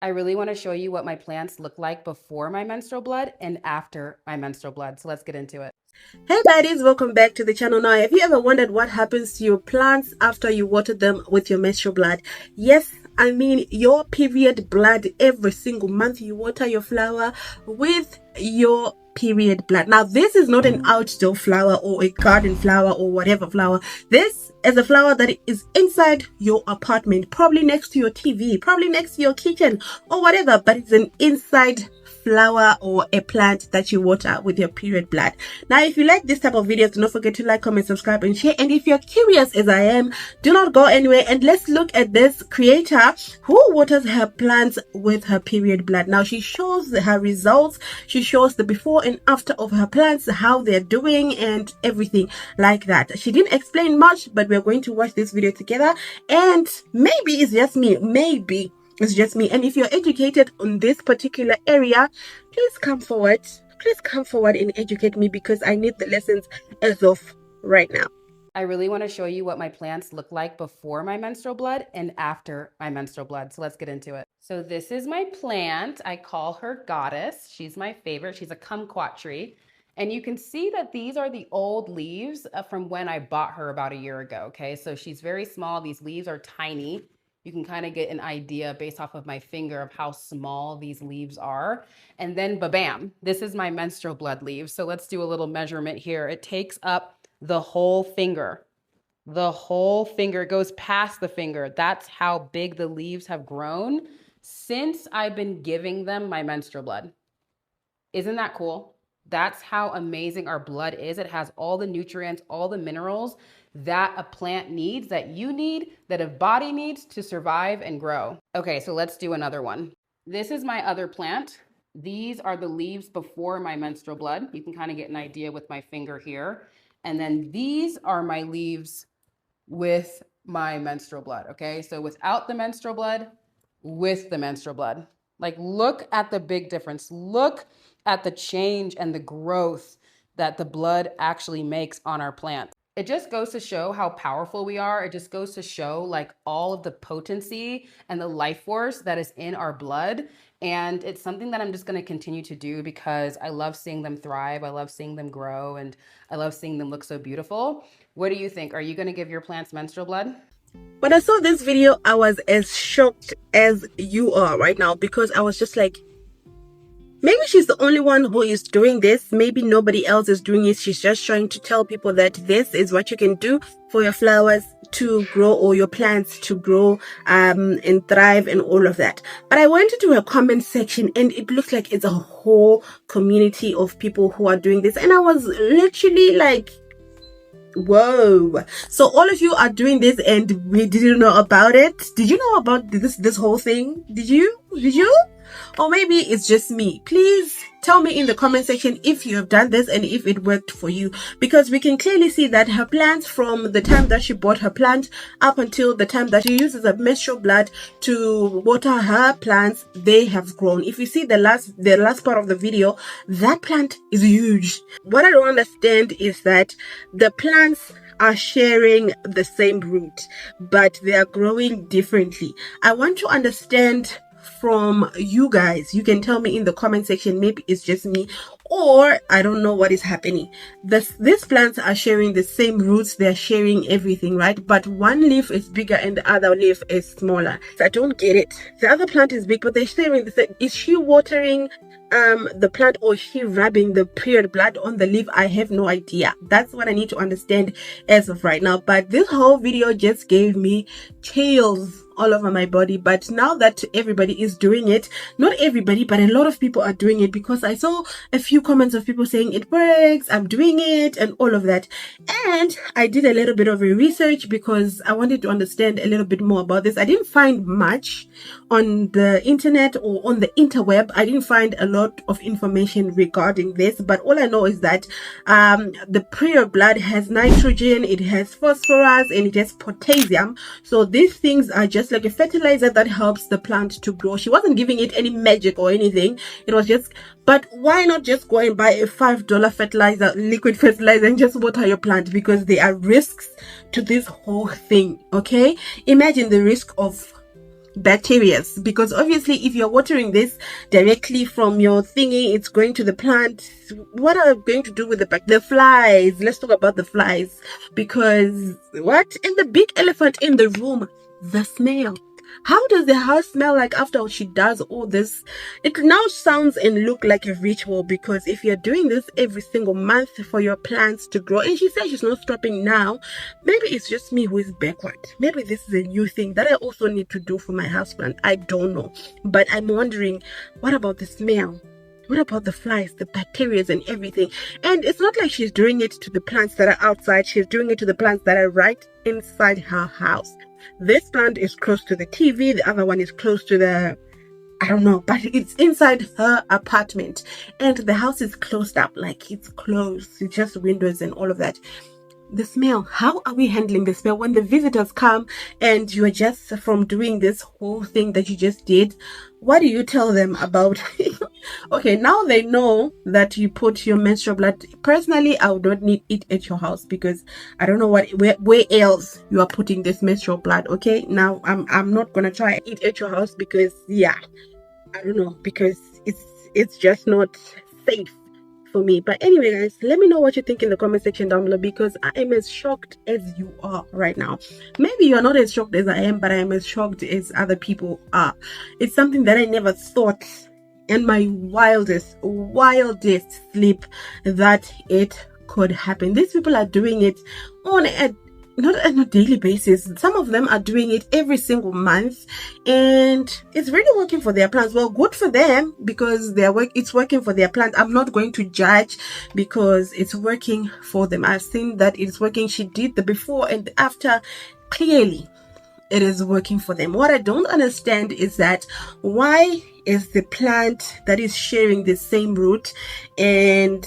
I really want to show you what my plants look like before my menstrual blood and after my menstrual blood. So let's get into it. Hey buddies, welcome back to the channel. Now, have you ever wondered what happens to your plants after you water them with your menstrual blood? Yes, I mean your period blood. Every single month you water your flower with your period blood. Now, this is not an outdoor flower or a garden flower or whatever flower. This is a flower that is inside your apartment, probably next to your TV, probably next to your kitchen or whatever, but it's an inside flower or a plant that you water with your period blood. Now, if you like this type of videos, do not forget to like, comment, subscribe, and share. And if you're curious as I am, do not go anywhere and let's look at this creator who waters her plants with her period blood. Now, she shows her results. She shows the before and after of her plants, how they're doing and everything like that. She didn't explain much, but we're going to watch this video together, and maybe it's just me, maybe it's just me. And if you're educated on this particular area, please come forward. Please come forward and educate me, because I need the lessons as of right now. I really want to show you what my plants look like before my menstrual blood and after my menstrual blood. So let's get into it. So this is my plant. I call her Goddess. She's my favorite. She's a kumquat tree. And you can see that these are the old leaves from when I bought her about a year ago. Okay, so she's very small. These leaves are tiny. You can kind of get an idea based off of my finger of how small these leaves are. And then ba-bam, this is my menstrual blood leaves. So let's do a little measurement here. It takes up the whole finger. The whole finger goes past the finger. That's how big the leaves have grown since I've been giving them my menstrual blood. Isn't that cool? That's how amazing our blood is. It has all the nutrients, all the minerals that a plant needs, that you need, that a body needs to survive and grow. Okay, so let's do another one. This is my other plant. These are the leaves before my menstrual blood. You can kind of get an idea with my finger here. And then these are my leaves with my menstrual blood, okay? So without the menstrual blood, with the menstrual blood. Like, look at the big difference. Look at the change and the growth that the blood actually makes on our plants. It just goes to show how powerful we are. It just goes to show like all of the potency and the life force that is in our blood. And it's something that I'm just going to continue to do because I love seeing them thrive. I love seeing them grow, and I love seeing them look so beautiful. What do you think? Are you going to give your plants menstrual blood? When I saw this video, I was as shocked as you are right now, because I was just like, maybe she's the only one who is doing this. Maybe nobody else is doing it. She's just trying to tell people that this is what you can do for your flowers to grow, or your plants to grow and thrive and all of that. But I went into her comment section and it looks like it's a whole community of people who are doing this. And I was literally like, whoa. So all of you are doing this and we didn't know about it. Did you know about this whole thing? Did you? Or maybe it's just me. Please tell me in the comment section if you have done this and if it worked for you, because we can clearly see that her plants, from the time that she bought her plant up until the time that she uses her menstrual blood to water her plants, they have grown. If you see the last part of the video, that plant is huge. What I don't understand is that the plants are sharing the same root, but they are growing differently. I want to understand from you guys. You can tell me in the comment section. Maybe it's just me, or I don't know what is happening. These plants are sharing the same roots, they're sharing everything, right? But one leaf is bigger and the other leaf is smaller. So I don't get it. The other plant is big, but they're sharing the same. Is she watering the plant, or is she rubbing the period blood on the leaf? I have no idea. That's what I need to understand as of right now. But this whole video just gave me chills all over my body. But now that everybody is doing it, not everybody, but a lot of people are doing it, because I saw a few comments of people saying it works, I'm doing it, and all of that. And I did a little bit of a research because I wanted to understand a little bit more about this. I didn't find much on the internet or on the interweb. I didn't find a lot of information regarding this, but all I know is that the period blood has nitrogen, it has phosphorus, and it has potassium. So these things are just like a fertilizer that helps the plant to grow. She wasn't giving it any magic or anything. It was just, but why not just go and buy a $5 fertilizer, liquid fertilizer, and just water your plant? Because there are risks to this whole thing. Okay, imagine the risk of bacteria, because obviously if you're watering this directly from your thingy, it's going to the plant. What are we going to do with the flies? Let's talk about the flies, because what? And the big elephant in the room, the smell. How does the house smell like after she does all this? It now sounds and look like a ritual, because if you're doing this every single month for your plants to grow, and she says she's not stopping now, maybe it's just me who is backward. Maybe this is a new thing that I also need to do for my houseplant. I don't know. But I'm wondering, what about the smell? What about the flies, the bacteria and everything? And it's not like she's doing it to the plants that are outside. She's doing it to the plants that are right inside her house. This plant is close to the TV. The other one is close to the, I don't know, but it's inside her apartment. And the house is closed up, like it's closed. It's just windows and all of that. The smell, how are we handling the smell when the visitors come and you're just from doing this whole thing that you just did? What do you tell them about? Okay, now they know that you put your menstrual blood. Personally, I would not need it at your house, because I don't know where else you are putting this menstrual blood. Okay, now I'm not gonna try it at your house, because yeah, I don't know, because it's just not safe for me. But anyway, guys, let me know what you think in the comment section down below, because I am as shocked as you are right now. Maybe you're not as shocked as I am, but I am as shocked as other people are. It's something that I never thought in my wildest sleep that it could happen. These people are doing it on not on a daily basis. Some of them are doing it every single month, and it's really working for their plants. Well, good for them, because it's working for their plants. I'm not going to judge, because it's working for them. I've seen that it's working. She did the before and the after. Clearly it is working for them. What I don't understand is that why is the plant that is sharing the same root and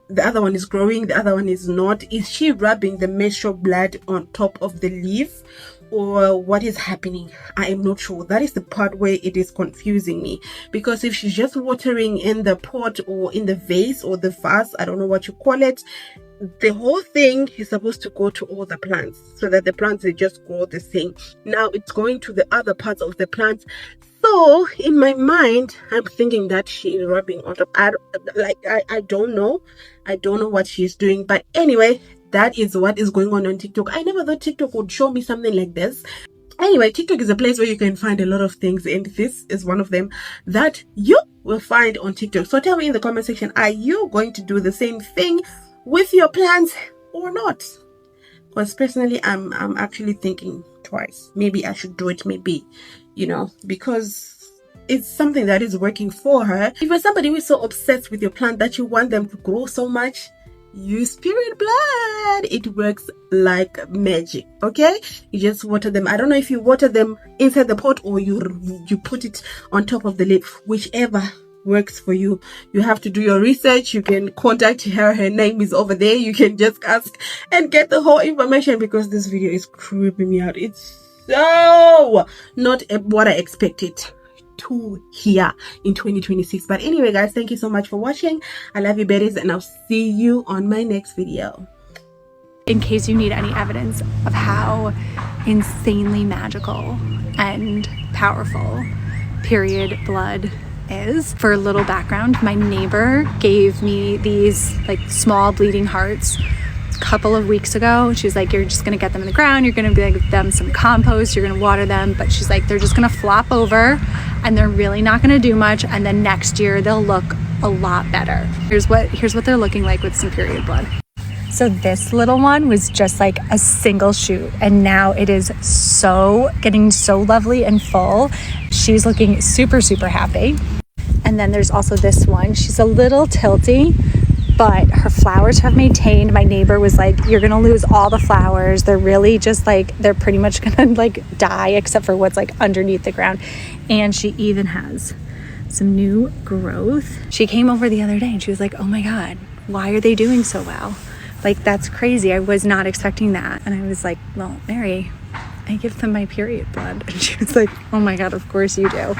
the other one is growing, the other one is not? Is she rubbing the menstrual blood on top of the leaf, or what is happening? I am not sure. That is the part where it is confusing me, because if she's just watering in the pot or in the vase or the vase, I don't know what you call it, the whole thing is supposed to go to all the plants, so that the plants, they just grow the same. Now it's going to the other parts of the plants. So in my mind, I'm thinking that she is rubbing on top. I don't know. I don't know what she's doing. But anyway, that is what is going on TikTok. I never thought TikTok would show me something like this. Anyway, TikTok is a place where you can find a lot of things, and this is one of them that you will find on TikTok. So tell me in the comment section, are you going to do the same thing with your plants or not? Because personally, I'm actually thinking twice. Maybe I should do it, maybe, because it's something that is working for her. If you're somebody who is so obsessed with your plant that you want them to grow so much, use period blood. It works like magic. Okay, you just water them. I don't know if you water them inside the pot or you put it on top of the lid, whichever works for you. You have to do your research. You can contact her name is over there. You can just ask and get the whole information, because this video is creeping me out. It's so not what I expected to hear in 2026. But anyway, guys, thank you so much for watching. I love you, berries, and I'll see you on my next video. In case you need any evidence of how insanely magical and powerful period blood is, for a little background, my neighbor gave me these like small bleeding hearts a couple of weeks ago. She's like, you're just gonna get them in the ground, you're gonna give them some compost, you're gonna water them, but she's like, they're just gonna flop over and they're really not gonna do much, and then next year they'll look a lot better. Here's what they're looking like with some period blood. So this little one was just like a single shoot, and now it is getting so lovely and full. She's looking super, super happy. And then there's also this one. She's a little tilty, but her flowers have maintained. My neighbor was like, you're gonna lose all the flowers. They're really just like, they're pretty much gonna like die, except for what's like underneath the ground. And she even has some new growth. She came over the other day and she was like, oh my God, why are they doing so well? Like, that's crazy. I was not expecting that. And I was like, well, Mary, I give them my period blood. And she was like, oh my God, of course you do.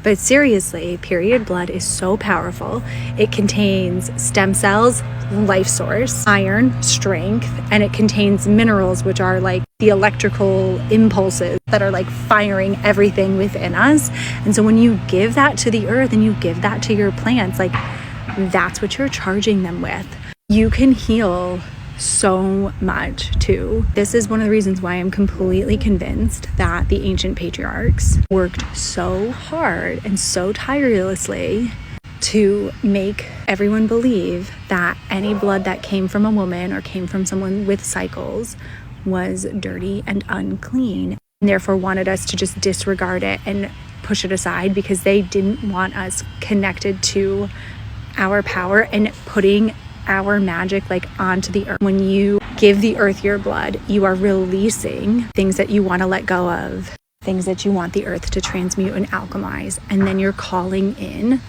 But seriously, period blood is so powerful. It contains stem cells, life source, iron, strength, and it contains minerals, which are like the electrical impulses that are like firing everything within us. And so when you give that to the earth and you give that to your plants, like that's what you're charging them with. You can heal so much too. This is one of the reasons why I'm completely convinced that the ancient patriarchs worked so hard and so tirelessly to make everyone believe that any blood that came from a woman or came from someone with cycles was dirty and unclean, and therefore wanted us to just disregard it and push it aside because they didn't want us connected to our power and putting our magic like onto the earth. When you give the earth your blood, you are releasing things that you want to let go of, things that you want the earth to transmute and alchemize, and then you're calling in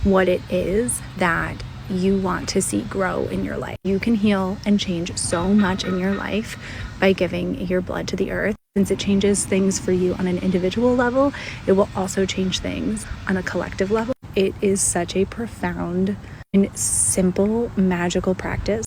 what it is that you want to see grow in your life. You can heal and change so much in your life by giving your blood to the earth. Since it changes things for you on an individual level, it will also change things on a collective level. It is such a profound and simple magical practice